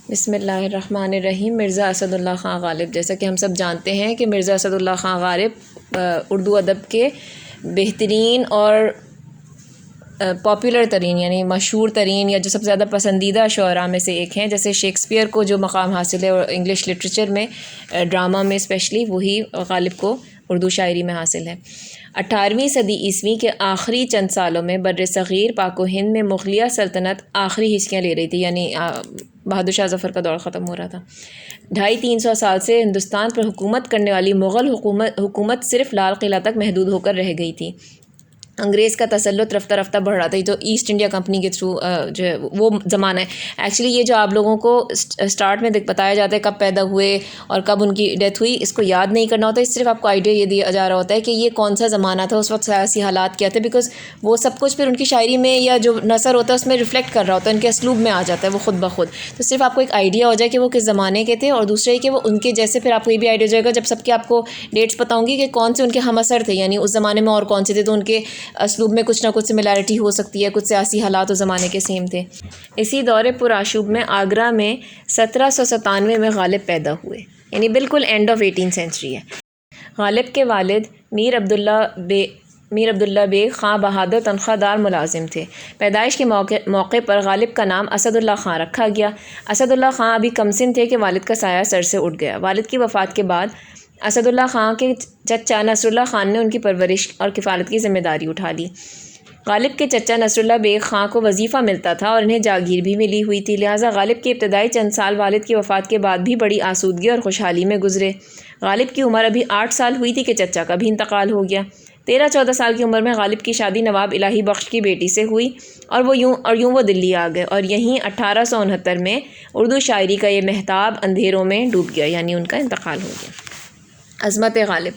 بسم اللہ الرحمن الرحیم۔ مرزا اسد اللہ خان غالب، جیسا کہ ہم سب جانتے ہیں کہ مرزا اسد اللہ خان غالب اردو ادب کے بہترین اور پاپولر ترین یعنی مشہور ترین یا جو سب سے زیادہ پسندیدہ شعراء میں سے ایک ہیں۔ جیسے شیکسپیئر کو جو مقام حاصل ہے اور انگلش لٹریچر میں ڈرامہ میں اسپیشلی، وہی غالب کو اردو شاعری میں حاصل ہے۔ 18ویں صدی عیسوی کے آخری چند سالوں میں بر صغیر پاک و ہند میں مغلیہ سلطنت آخری ہچکیاں لے رہی تھی، یعنی بہادر شاہ ظفر کا دور ختم ہو رہا تھا۔ 250-300 سال سے ہندوستان پر حکومت کرنے والی مغل حکومت صرف لال قلعہ تک محدود ہو کر رہ گئی تھی۔ انگریز کا تسلط رفتہ رفتہ بڑھ رہا تھا۔ یہ تو ایسٹ انڈیا کمپنی کے تھرو جو ہے وہ زمانہ ہے۔ ایکچولی یہ جو آپ لوگوں کو اسٹارٹ میں بتایا جاتا ہے کب پیدا ہوئے اور کب ان کی ڈیتھ ہوئی، اس کو یاد نہیں کرنا ہوتا ہے، صرف آپ کو آئیڈیا یہ دیا جا رہا ہوتا ہے کہ یہ کون سا زمانہ تھا، اس وقت سیاسی حالات کیا تھے، بیکاز وہ سب کچھ پھر ان کی شاعری میں یا جو نثر ہوتا ہے اس میں ریفلیکٹ کر رہا ہوتا ہے، ان کے اسلوب میں آ جاتا ہے وہ خود بخود۔ تو صرف آپ کو ایک آئیڈیا ہو جائے کہ وہ کس زمانے کے تھے، اور دوسرا یہ کہ وہ ان کے جیسے، پھر آپ کو یہ بھی آئیڈیا ہو جائے گا جب سب کے آپ کو ڈیٹس بتاؤں گی کہ کون سے ان کے ہم اثر تھے، یعنی اس زمانے میں اور کون سے تھے، تو ان کے اسلوب میں کچھ نہ کچھ سملیرٹی ہو سکتی ہے، کچھ سیاسی حالات اس زمانے کے سیم تھے۔ اسی دور پرآشوب میں آگرہ میں 1797 میں غالب پیدا ہوئے، یعنی بالکل اینڈ آف 18 سینچری ہے۔ غالب کے والد میر عبداللہ بیگ خاں بہادر تنخواہ دار ملازم تھے۔ پیدائش کے موقع پر غالب کا نام اسد اللہ خاں رکھا گیا۔ اسد اللہ خاں ابھی کم سن تھے کہ والد کا سایہ سر سے اٹھ گیا۔ والد کی وفات کے بعد اسد اللہ خاں کے چچا نصر اللہ خان نے ان کی پرورش اور کفالت کی ذمہ داری اٹھا لی۔ غالب کے چچا نصر اللہ بیگ خاں کو وظیفہ ملتا تھا اور انہیں جاگیر بھی ملی ہوئی تھی، لہٰذا غالب کے ابتدائی چند سال والد کی وفات کے بعد بھی بڑی آسودگی اور خوشحالی میں گزرے۔ غالب کی عمر ابھی 8 سال ہوئی تھی کہ چچا کا بھی انتقال ہو گیا۔ 13-14 سال کی عمر میں غالب کی شادی نواب الہی بخش کی بیٹی سے ہوئی اور یوں وہ دلی آ گئے، اور یہیں 1869 میں اردو شاعری کا یہ مہتاب اندھیروں میں ڈوب گیا، یعنی ان کا انتقال ہو گیا۔ عظمت غالب۔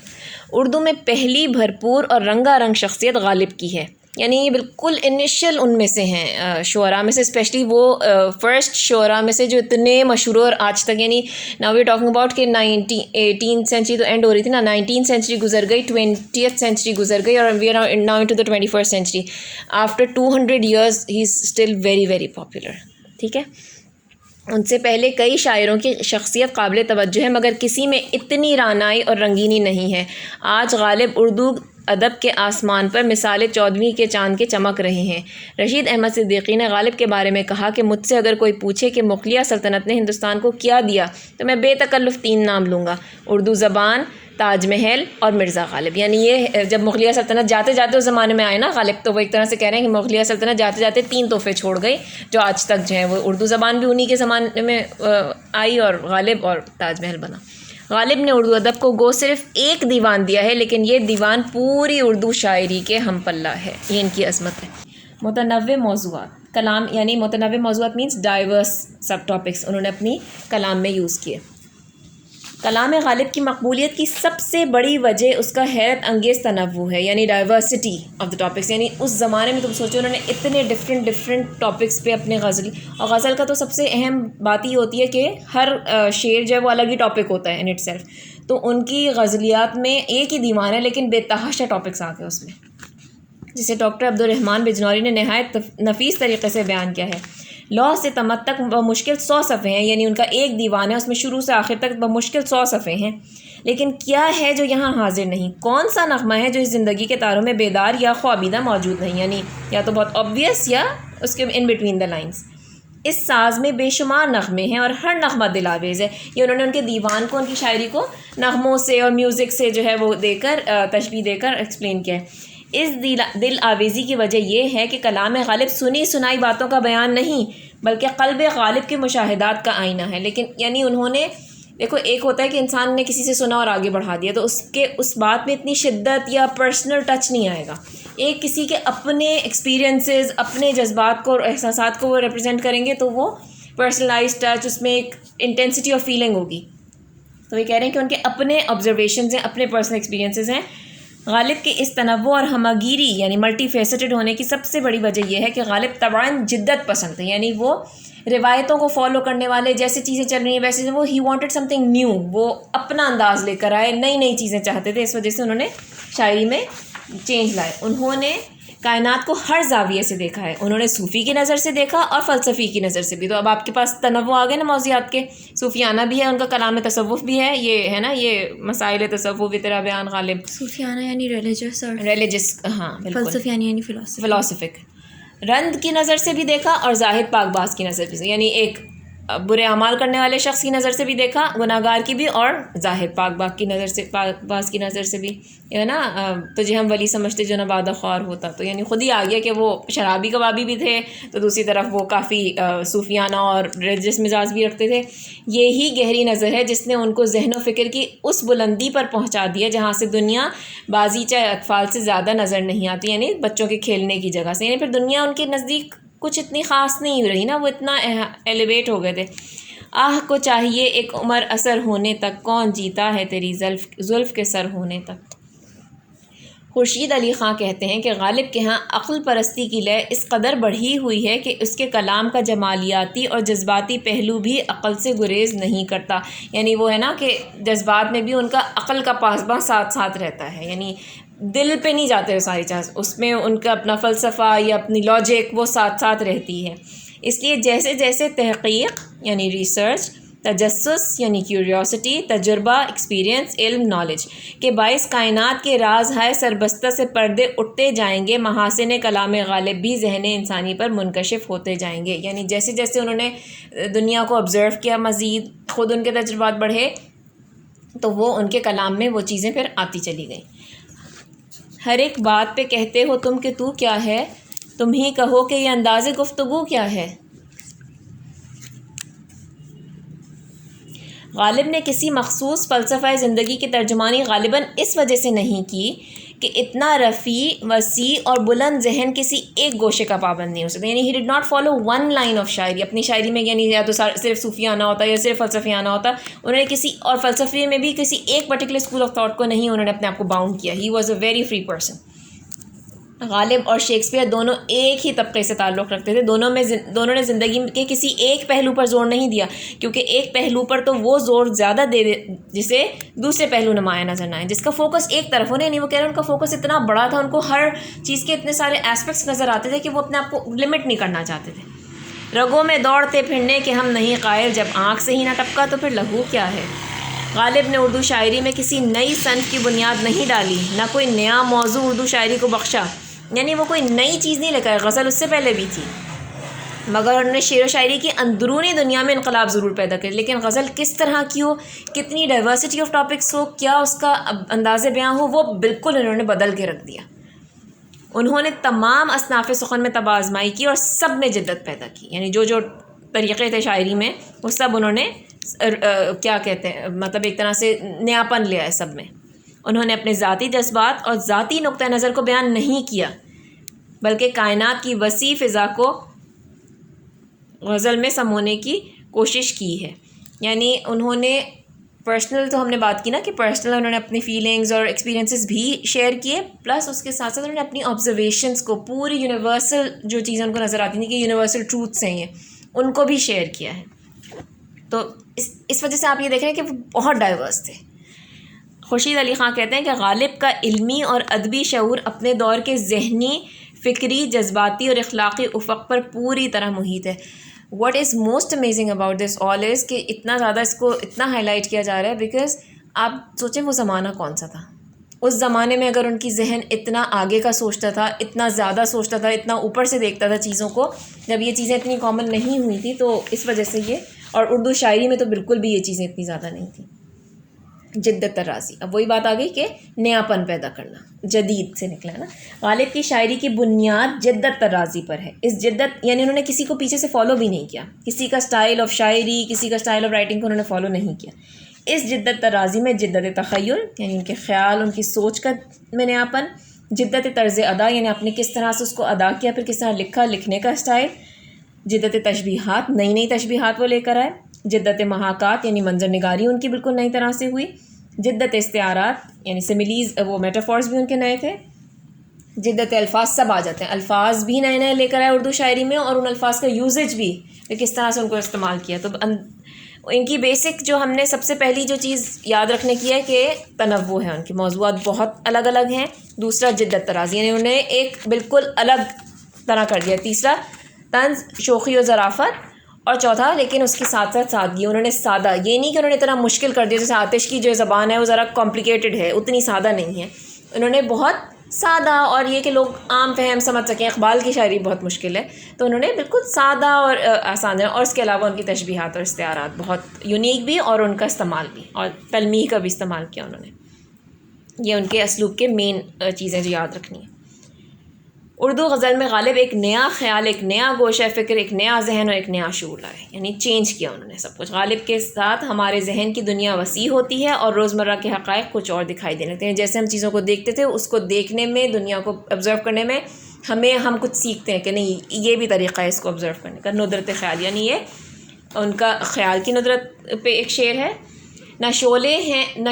اردو میں پہلی بھرپور اور رنگا رنگ شخصیت غالب کی ہے، یعنی یہ بالکل انیشل ان میں سے ہیں شعراء میں سے، اسپیشلی وہ فرسٹ شعراء میں سے جو اتنے مشہور اور آج تک، یعنی now we are talking about کہ 18 سینچری تو اینڈ ہو رہی تھی نا، 19 سینچری گزر گئی، 20th سینچری گزر گئی، اور we are now into the 21st century. After 200 years he is still very very popular, ٹھیک ہے۔ ان سے پہلے کئی شاعروں کی شخصیت قابل توجہ ہے، مگر کسی میں اتنی رعنائی اور رنگینی نہیں ہے۔ آج غالب اردو ادب کے آسمان پر مثال 14ویں کے چاند کے چمک رہے ہیں۔ رشید احمد صدیقی نے غالب کے بارے میں کہا کہ مجھ سے اگر کوئی پوچھے کہ مغلیہ سلطنت نے ہندوستان کو کیا دیا تو میں بے تکلف 3 نام لوں گا: اردو زبان، تاج محل اور مرزا غالب۔ یعنی یہ جب مغلیہ سلطنت جاتے جاتے اس زمانے میں آئے نا غالب، تو وہ ایک طرح سے کہہ رہے ہیں کہ مغلیہ سلطنت جاتے جاتے 3 تحفے چھوڑ گئی جو آج تک جو ہیں وہ اردو زبان بھی انہی کے زمانے میں آئی اور غالب اور تاج محل بنا۔ غالب نے اردو ادب کو گو صرف ایک دیوان دیا ہے، لیکن یہ دیوان پوری اردو شاعری کے ہم پلہ ہے، یہ ان کی عظمت ہے۔ متنوع موضوعات کلام، یعنی متنوع موضوعات مینس ڈائیورس سب ٹاپکس انہوں نے اپنی کلام میں یوز کیے۔ کلام غالب کی مقبولیت کی سب سے بڑی وجہ اس کا حیرت انگیز تنوع ہے، یعنی ڈائیورسٹی آف دا ٹاپکس، یعنی اس زمانے میں تم سوچو انہوں نے اتنے ڈفرینٹ ٹاپکس پہ اپنے غزل، اور غزل کا تو سب سے اہم بات یہ ہوتی ہے کہ ہر شعر جو ہے وہ الگ ہی ٹاپک ہوتا ہے ان اٹ سیلف، تو ان کی غزلیات میں ایک ہی دیوان ہے لیکن بے تحاشا ٹاپکس آ گئے اس میں، جسے ڈاکٹر عبدالرحمن بجنوری نے نہایت نفیس طریقے سے بیان کیا ہے۔ لوح سے تمت تک بمشکل 100 صفحے ہیں، یعنی ان کا ایک دیوان ہے، اس میں شروع سے آخر تک بمشکل 100 صفحے ہیں، لیکن کیا ہے جو یہاں حاضر نہیں؟ کون سا نغمہ ہے جو اس زندگی کے تاروں میں بیدار یا خوابیدہ موجود نہیں؟ یعنی یا تو بہت آبویس یا اس کے ان بٹوین دا لائنس۔ اس ساز میں بے شمار نغمے ہیں اور ہر نغمہ دل آویز ہے۔ یہ انہوں نے ان کے دیوان کو، ان کی شاعری کو نغموں سے اور میوزک سے جو ہے وہ دے کر تشبیہ دے کر ایکسپلین کیا ہے۔ اس دل آویزی کی وجہ یہ ہے کہ کلام غالب سنی سنائی باتوں کا بیان نہیں بلکہ قلب غالب کے مشاہدات کا آئینہ ہے۔ لیکن یعنی انہوں نے دیکھو، ایک ہوتا ہے کہ انسان نے کسی سے سنا اور آگے بڑھا دیا تو اس بات میں اتنی شدت یا پرسنل ٹچ نہیں آئے گا۔ ایک کسی کے اپنے ایکسپیرینسز، اپنے جذبات کو اور احساسات کو وہ ریپرزینٹ کریں گے تو وہ پرسنلائز ٹچ، اس میں ایک انٹینسٹی آف فیلنگ ہوگی۔ تو یہ کہہ رہے ہیں کہ ان کے اپنے آبزرویشنز ہیں، اپنے پرسنل ایکسپیرینسز ہیں۔ غالب کے اس تنوع اور ہماگیری یعنی ملٹی فیسٹڈ ہونے کی سب سے بڑی وجہ یہ ہے کہ غالب طبعاً جدت پسند تھے، یعنی وہ روایتوں کو فالو کرنے والے، جیسے چیزیں چل رہی ہیں ویسے وہ he wanted some thing new, وہ اپنا انداز لے کر آئے، نئی چیزیں چاہتے تھے، اس وجہ سے انہوں نے شاعری میں چینج لائے۔ انہوں نے کائنات کو ہر زاویے سے دیکھا ہے. انہوں نے صوفی کی نظر سے دیکھا اور فلسفی کی نظر سے بھی. تو اب آپ کے پاس تنوع آ گئے نا موضوعات کے. صوفیانہ بھی ہے ان کا کلام تصوف بھی ہے, یہ ہے نا یہ مسائل تصوف تیرا بیان غالب. صوفیانہ یعنی ریلیجس اور ریلیجس, ہاں بالکل. فلسفیانہ یعنی فلاسفک. رند کی نظر سے بھی دیکھا اور زاہد پاک باز کی نظر سے, یعنی ایک برے اعمال کرنے والے شخص کی نظر سے بھی دیکھا, گناہگار کی بھی, اور زاہد پاک باز کی نظر سے, پاک باز کی نظر سے بھی. ہے نا تجھے ہم ولی سمجھتے جو نبادہ خوار ہوتا. تو یعنی خود ہی آ گیا کہ وہ شرابی کبابی بھی تھے, تو دوسری طرف وہ کافی صوفیانہ اور ریلیجس مزاج بھی رکھتے تھے. یہی گہری نظر ہے جس نے ان کو ذہن و فکر کی اس بلندی پر پہنچا دیا جہاں سے دنیا بازیچہ اطفال سے زیادہ نظر نہیں آتی, یعنی بچوں کے کھیلنے کی جگہ سے. یعنی پھر دنیا ان کے نزدیک کچھ اتنی خاص نہیں رہی نا, وہ اتنا ایلیویٹ ہو گئے تھے. آہ کو چاہیے ایک عمر اثر ہونے تک, کون جیتا ہے تیری زلف کے سر ہونے تک. خورشید علی خاں کہتے ہیں کہ غالب کے ہاں عقل پرستی کی لے اس قدر بڑھی ہوئی ہے کہ اس کے کلام کا جمالیاتی اور جذباتی پہلو بھی عقل سے گریز نہیں کرتا. یعنی وہ ہے نا کہ جذبات میں بھی ان کا عقل کا پاسباں ساتھ ساتھ رہتا ہے, یعنی دل پہ نہیں جاتے وہ ساری چیز, اس میں ان کا اپنا فلسفہ یا اپنی لاجک وہ ساتھ ساتھ رہتی ہے. اس لیے جیسے جیسے تحقیق یعنی ریسرچ, تجسس یعنی کیوریوسٹی, تجربہ ایکسپیرینس, علم نالج کے باعث کائنات کے راز ہائے سربستہ سے پردے اٹھتے جائیں گے, محاسن کلام غالب بھی ذہن انسانی پر منکشف ہوتے جائیں گے. یعنی جیسے جیسے انہوں نے دنیا کو آبزرو کیا, مزید خود ان کے تجربات بڑھے, تو وہ ان کے کلام میں وہ چیزیں پھر آتی چلی گئیں. ہر ایک بات پہ کہتے ہو تم کہ تو کیا ہے, تم ہی کہو کہ یہ انداز گفتگو کیا ہے. غالب نے کسی مخصوص فلسفہ زندگی کی ترجمانی غالباً اس وجہ سے نہیں کی کہ اتنا رفیع, وسیع اور بلند ذہن کسی ایک گوشے کا پابند نہیں ہو سکتا. یعنی he did not follow one line of شاعری. اپنی شاعری میں یعنی یا تو صرف صوفیانہ ہوتا یا صرف فلسفیانہ ہوتا, انہوں نے کسی اور فلسفے میں بھی کسی ایک پرٹیکولر اسکول آف تھاٹ کو نہیں انہوں نے اپنے آپ کو باؤنڈ کیا. He was a very free person. غالب اور شیکسپیئر دونوں ایک ہی طبقے سے تعلق رکھتے تھے. دونوں نے زندگی کے کسی ایک پہلو پر زور نہیں دیا, کیونکہ ایک پہلو پر تو وہ زور زیادہ دے جسے دوسرے پہلو نمایاں نظر نہ آئے, جس کا فوکس ایک طرف ہونے. نہیں, وہ کہہ رہے ہیں ان کا فوکس اتنا بڑا تھا, ان کو ہر چیز کے اتنے سارے ایسپیکٹس نظر آتے تھے کہ وہ اپنے آپ کو لمٹ نہیں کرنا چاہتے تھے. رگوں میں دوڑتے پھرنے کے ہم نہیں قائل, جب آنکھ سے ہی نہ ٹپکا تو پھر لہو کیا ہے. غالب نے اردو شاعری میں کسی نئی صنف کی بنیاد نہیں ڈالی, نہ کوئی نیا موضوع اردو شاعری کو بخشا. یعنی وہ کوئی نئی چیز نہیں لے کر, غزل اس سے پہلے بھی تھی, مگر انہوں نے شعر و شاعری کی اندرونی دنیا میں انقلاب ضرور پیدا کر. لیکن غزل کس طرح کی ہو, کتنی ڈائیورسٹی آف ٹاپکس ہو, کیا اس کا انداز بیاں ہو, وہ بالکل انہوں نے بدل کے رکھ دیا. انہوں نے تمام اصناف سخن میں طب آزمائی کی اور سب میں جدت پیدا کی. یعنی جو جو طریقے تھے شاعری میں وہ سب انہوں نے کیا کہتے ہیں, مطلب ایک طرح سے نیاپن لیا ہے سب میں. انہوں نے اپنے ذاتی جذبات اور ذاتی نقطہ نظر کو بیان نہیں کیا, بلکہ کائنات کی وسیع فضا کو غزل میں سمونے کی کوشش کی ہے. یعنی انہوں نے پرسنل, تو ہم نے بات کی نا کہ پرسنل انہوں نے اپنی فیلنگز اور ایکسپیرینسز بھی شیئر کیے, پلس اس کے ساتھ ساتھ انہوں نے اپنی آبزرویشنس کو, پوری یونیورسل جو چیزیں ان کو نظر آتی تھیں کہ یونیورسل ٹروتھس ہیں یہ, ان کو بھی شیئر کیا ہے. تو اس وجہ سے آپ یہ دیکھ رہے ہیں کہ وہ بہت ڈائیورس تھے. خورشید علی خاں کہتے ہیں کہ غالب کا علمی اور ادبی شعور اپنے دور کے ذہنی, فکری, جذباتی اور اخلاقی افق پر پوری طرح محیط ہے. What is most amazing about this all is کہ اتنا زیادہ اس کو اتنا ہائی لائٹ کیا جا رہا ہے, بیکاز آپ سوچیں وہ زمانہ کون سا تھا. اس زمانے میں اگر ان کی ذہن اتنا آگے کا سوچتا تھا, اتنا زیادہ سوچتا تھا, اتنا اوپر سے دیکھتا تھا چیزوں کو, جب یہ چیزیں اتنی کامن نہیں ہوئی تھی, تو اس وجہ سے یہ, اور اردو شاعری میں تو بالکل بھی یہ چیزیں اتنی زیادہ نہیں تھیں. جدت ترازی, اب وہی بات آ گئی کہ نیاپن پیدا کرنا, جدید سے نکلا نا. غالب کی شاعری کی بنیاد جدت ترازی پر ہے. اس جدت یعنی انہوں نے کسی کو پیچھے سے فالو بھی نہیں کیا, کسی کا سٹائل آف شاعری, کسی کا سٹائل آف رائٹنگ کو انہوں نے فالو نہیں کیا. اس جدت ترازی میں جدت تخیل یعنی ان کے خیال, ان کی سوچ کا میں نیاپن, جدت طرز ادا یعنی آپ نے کس طرح سے اس کو ادا کیا, پھر کس طرح لکھا, لکھنے کا سٹائل, جدت تشبیہات, نئی نئی تشبیہات وہ لے کر آئے, جدت محاکات یعنی منظر نگاری ان کی بالکل نئی طرح سے ہوئی, جدت استعارات یعنی سملیز, وہ میٹافورز بھی ان کے نئے تھے, جدت الفاظ, سب آ جاتے ہیں, الفاظ بھی نئے نئے لے کر آئے اردو شاعری میں, اور ان الفاظ کا یوزیج بھی کہ کس طرح سے ان کو استعمال کیا. تو ان کی بیسک جو ہم نے سب سے پہلی جو چیز یاد رکھنے کی ہے کہ تنوع ہے، ان کے موضوعات بہت الگ الگ ہیں. دوسرا جدت طرازی، یعنی انہیں ایک بالکل الگ طرح کر دیا. تیسرا طنز، شوخی و ظرافت. اور چوتھا لیکن اس کے ساتھ ساتھ سادگی. انہوں نے سادہ، یہ نہیں کہ انہوں نے اتنا مشکل کر دیا. جیسے آتش کی جو زبان ہے وہ ذرا کمپلیکیٹڈ ہے، اتنی سادہ نہیں ہے. انہوں نے بہت سادہ، اور یہ کہ لوگ عام فہم سمجھ سکیں. اقبال کی شاعری بہت مشکل ہے، تو انہوں نے بالکل سادہ اور آسان ہے. اور اس کے علاوہ ان کی تشبیہات اور استعارات بہت یونیک بھی، اور ان کا استعمال بھی، اور تلمیح کا بھی استعمال کیا انہوں نے. یہ ان کے اسلوب کے مین چیزیں جو یاد رکھنی ہیں. اردو غزل میں غالب ایک نیا خیال، ایک نیا گوشہ فکر، ایک نیا ذہن اور ایک نیا شعور لائے. یعنی چینج کیا انہوں نے سب کچھ. غالب کے ساتھ ہمارے ذہن کی دنیا وسیع ہوتی ہے اور روزمرہ کے حقائق کچھ اور دکھائی دینے لگتے ہیں. جیسے ہم چیزوں کو دیکھتے تھے، اس کو دیکھنے میں، دنیا کو آبزرو کرنے میں ہم کچھ سیکھتے ہیں کہ نہیں یہ بھی طریقہ ہے اس کو آبزرو کرنے کا. ندرت خیال، یعنی یہ ان کا خیال کی ندرت پہ ایک شعر ہے. نہ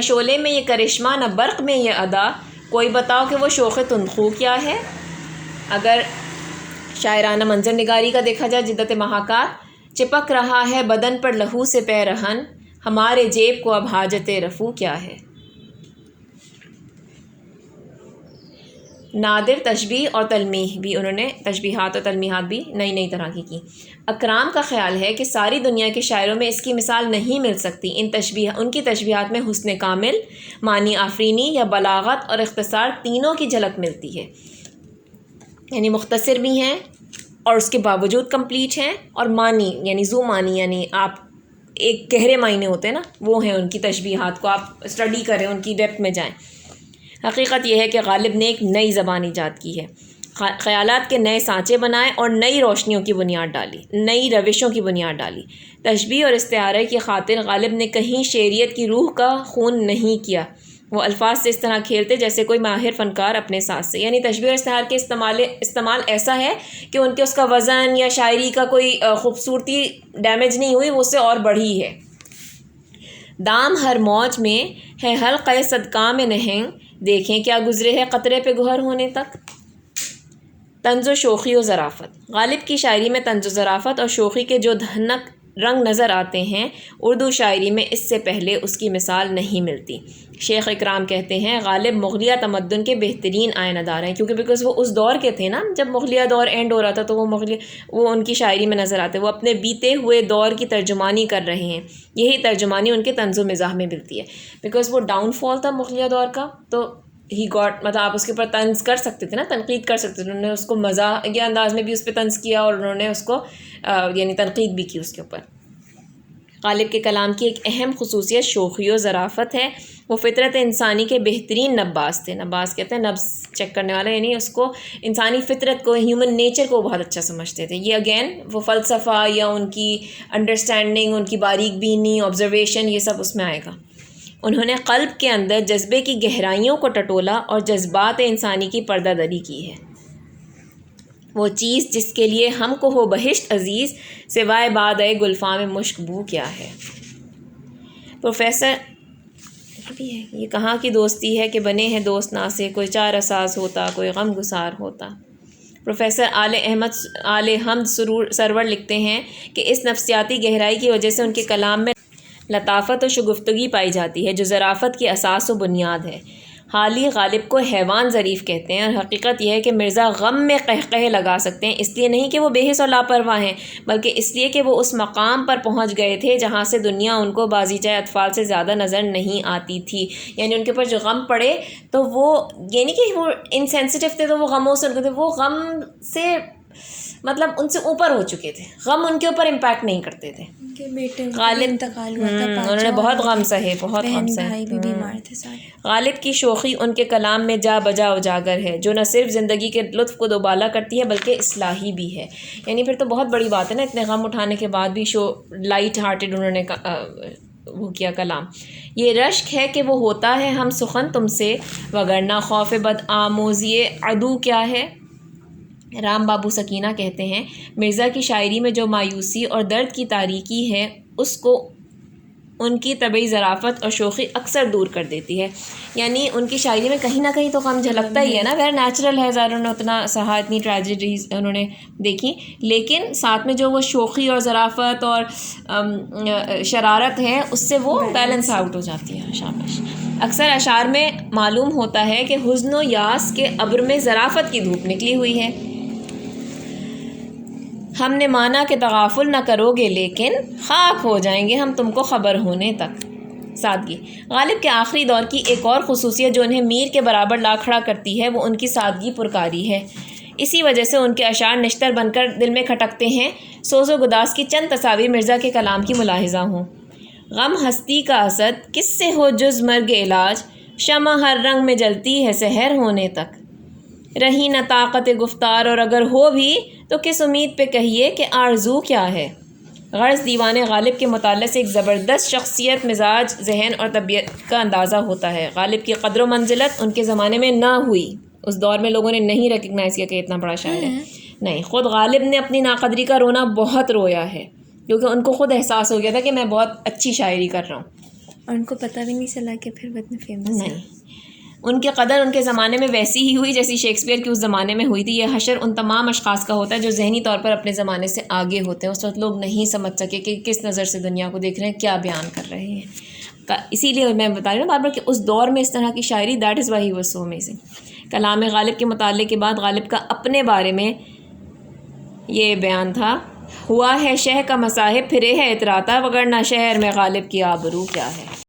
شعلے میں یہ کرشمہ، نہ برق میں یہ ادا، کوئی بتاؤ کہ وہ شوق تندخو کیا ہے. اگر شاعرانہ منظر نگاری کا دیکھا جائے، جدت محاکات، چپک رہا ہے بدن پر لہو سے پیرہن، ہمارے جیب کو اب حاجت رفو کیا ہے. نادر تشبیہ اور تلمیح بھی، انہوں نے تشبیہات اور تلمیحات بھی نئی طرح کی. اکرام کا خیال ہے کہ ساری دنیا کے شاعروں میں اس کی مثال نہیں مل سکتی. ان کی تشبیہات میں حسن کامل، معنی آفرینی یا بلاغت اور اختصار تینوں کی جھلک ملتی ہے. یعنی مختصر بھی ہیں اور اس کے باوجود کمپلیٹ ہیں، اور معنی یعنی ذو معنی، یعنی آپ ایک گہرے معنی ہوتے ہیں نا، وہ ہیں ان کی تشبیہات کو آپ اسٹڈی کریں، ان کی ڈیپتھ میں جائیں. حقیقت یہ ہے کہ غالب نے ایک نئی زبان ایجاد کی ہے، خیالات کے نئے سانچے بنائے اور نئی روشنیوں کی بنیاد ڈالی، نئی روشوں کی بنیاد ڈالی. تشبیہ اور استعارے کی خاطر غالب نے کہیں شعریت کی روح کا خون نہیں کیا. وہ الفاظ سے اس طرح کھیلتے جیسے کوئی ماہر فنکار اپنے ساز سے. یعنی تشبیہ اور استعار کے استعمال ایسا ہے کہ ان کے اس کا وزن یا شاعری کا کوئی خوبصورتی ڈیمیج نہیں ہوئی، وہ اس سے اور بڑھی ہے. دام ہر موج میں ہے حلقہ صدقہ میں نہنگ، دیکھیں کیا گزرے ہے قطرے پہ گوہر ہونے تک. طنز و شوخی و ظرافت. غالب کی شاعری میں طنز و ظرافت اور شوخی کے جو دھنک رنگ نظر آتے ہیں، اردو شاعری میں اس سے پہلے اس کی مثال نہیں ملتی. شیخ اکرام کہتے ہیں غالب مغلیہ تمدن کے بہترین آئینہ دار ہیں، کیونکہ بیکاز وہ اس دور کے تھے نا، جب مغلیہ دور اینڈ ہو رہا تھا، تو وہ ان کی شاعری میں نظر آتے. وہ اپنے بیتے ہوئے دور کی ترجمانی کر رہے ہیں. یہی ترجمانی ان کے طنز و مزاح میں ملتی ہے، بیکاز وہ ڈاؤن فال تھا مغلیہ دور کا. تو مطلب آپ اس کے اوپر طنز کر سکتے تھے نا، تنقید کر سکتے تھے. انہوں نے اس کو مزاح کے انداز میں بھی اس پہ طنز کیا، اور انہوں نے اس کو یعنی تنقید بھی کی اس کے اوپر. غالب کے کلام کی ایک اہم خصوصیت شوخی و ظرافت ہے. وہ فطرت انسانی کے بہترین نباز تھے. نباز کہتے ہیں نبض چیک کرنے والا، یعنی اس کو انسانی فطرت کو، ہیومن نیچر کو بہت اچھا سمجھتے تھے. یہ اگین وہ فلسفہ یا ان کی انڈرسٹینڈنگ، ان کی باریک بینی، آبزرویشن، یہ سب اس میں آئے گا. انہوں نے قلب کے اندر جذبے کی گہرائیوں کو ٹٹولا اور جذبات انسانی کی پردہ دری کی ہے. وہ چیز جس کے لیے ہم کو ہو بہشت عزیز، سوائے بادئ گلفام میں مشک بو کیا ہے. پروفیسر یہ کہاں کی دوستی ہے کہ بنے ہیں دوست نا سے، کوئی چارہ ساز ہوتا، کوئی غم گسار ہوتا. پروفیسر آل حمد سرور لکھتے ہیں کہ اس نفسیاتی گہرائی کی وجہ سے ان کے کلام میں لطافت و شگفتگی پائی جاتی ہے، جو ظرافت کی اساس و بنیاد ہے. حالی غالب کو حیوان ظریف کہتے ہیں، اور حقیقت یہ ہے کہ مرزا غم میں قہقہے لگا سکتے ہیں، اس لیے نہیں کہ وہ بے حس اور لاپرواہ ہیں، بلکہ اس لیے کہ وہ اس مقام پر پہنچ گئے تھے جہاں سے دنیا ان کو بازیچہ اطفال سے زیادہ نظر نہیں آتی تھی. یعنی ان کے اوپر جو غم پڑے تو وہ یعنی کہ وہ انسینسٹیو تھے، تو وہ غموں سے ان کو تھے، وہ غم سے مطلب ان سے اوپر ہو چکے تھے. غم ان کے اوپر امپیکٹ نہیں کرتے تھے. غالب انتقال ہوا تھا، انہوں نے بہت غم سہے، بہت غم سہے. بھائی بھی بیمار تھے سارے. غالب کی شوخی ان کے کلام میں جا بجا اجاگر ہے، جو نہ صرف زندگی کے لطف کو دوبالا کرتی ہے بلکہ اصلاحی بھی ہے. یعنی پھر تو بہت بڑی بات ہے نا، اتنے غم اٹھانے کے بعد بھی لائٹ ہارٹیڈ انہوں نے وہ کیا کلام. یہ رشک ہے کہ وہ ہوتا ہے ہم سخن تم سے، وگرنہ خوف بد آموزی عدو کیا ہے. رام بابو سکینہ کہتے ہیں مرزا کی شاعری میں جو مایوسی اور درد کی تاریکی ہے، اس کو ان کی طبعی ظرافت اور شوخی اکثر دور کر دیتی ہے. یعنی ان کی شاعری میں کہیں نہ کہیں تو غم جھلکتا ہی ہے نا. غیر نیچرل ہے، ظاہر انہوں نے اتنا سہا، اتنی ٹریجڈیز انہوں نے دیکھی، لیکن ساتھ میں جو وہ شوخی اور ظرافت اور شرارت ہے اس سے وہ بیلنس آؤٹ ہو جاتی ہے. شاباش. اکثر اشعار میں معلوم ہوتا ہے کہ حزن و یاس کے ابر میں ظرافت کی دھوپ نکلی ہوئی ہے. ہم نے مانا کہ تغافل نہ کرو گے لیکن خاک ہو جائیں گے ہم تم کو خبر ہونے تک. سادگی. غالب کے آخری دور کی ایک اور خصوصیت جو انہیں میر کے برابر لا کھڑا کرتی ہے وہ ان کی سادگی پرکاری ہے. اسی وجہ سے ان کے اشعار نشتر بن کر دل میں کھٹکتے ہیں. سوز و گداز کی چند تصاویر مرزا کے کلام کی ملاحظہ ہوں. غم ہستی کا اسد کس سے ہو جز مرگ علاج، شمع ہر رنگ میں جلتی ہے سحر ہونے تک. رہی نہ طاقت گفتار اور اگر ہو بھی تو کس امید پہ کہیے کہ آرزو کیا ہے. غرض دیوان غالب کے مطالعے سے ایک زبردست شخصیت، مزاج، ذہن اور طبیعت کا اندازہ ہوتا ہے. غالب کی قدر و منزلت ان کے زمانے میں نہ ہوئی. اس دور میں لوگوں نے نہیں ریکگنائز کیا کہ اتنا بڑا شاعر ہے. نہیں، خود غالب نے اپنی ناقدری کا رونا بہت رویا ہے، کیونکہ ان کو خود احساس ہو گیا تھا کہ میں بہت اچھی شاعری کر رہا ہوں. اور ان کو پتہ بھی نہیں چلا کہ پھر وہ اتنے فیمس نہیں، ان کی قدر ان کے زمانے میں ویسی ہی ہوئی جیسی شیکسپیئر کی اس زمانے میں ہوئی تھی. یہ حشر ان تمام اشخاص کا ہوتا ہے جو ذہنی طور پر اپنے زمانے سے آگے ہوتے ہیں. اس وقت لوگ نہیں سمجھ سکے کہ کس نظر سے دنیا کو دیکھ رہے ہیں، کیا بیان کر رہے ہیں. اسی لیے میں بتا رہی ہوں بار بار کہ اس دور میں اس طرح کی شاعری، that is why he was so amazing. کلام غالب کے مطالعے کے بعد غالب کا اپنے بارے میں یہ بیان تھا: ہوا ہے شہ کا مصاحب پھرے ہے اتراتا، وگرنہ شہر میں غالب کی آبرو کیا ہے.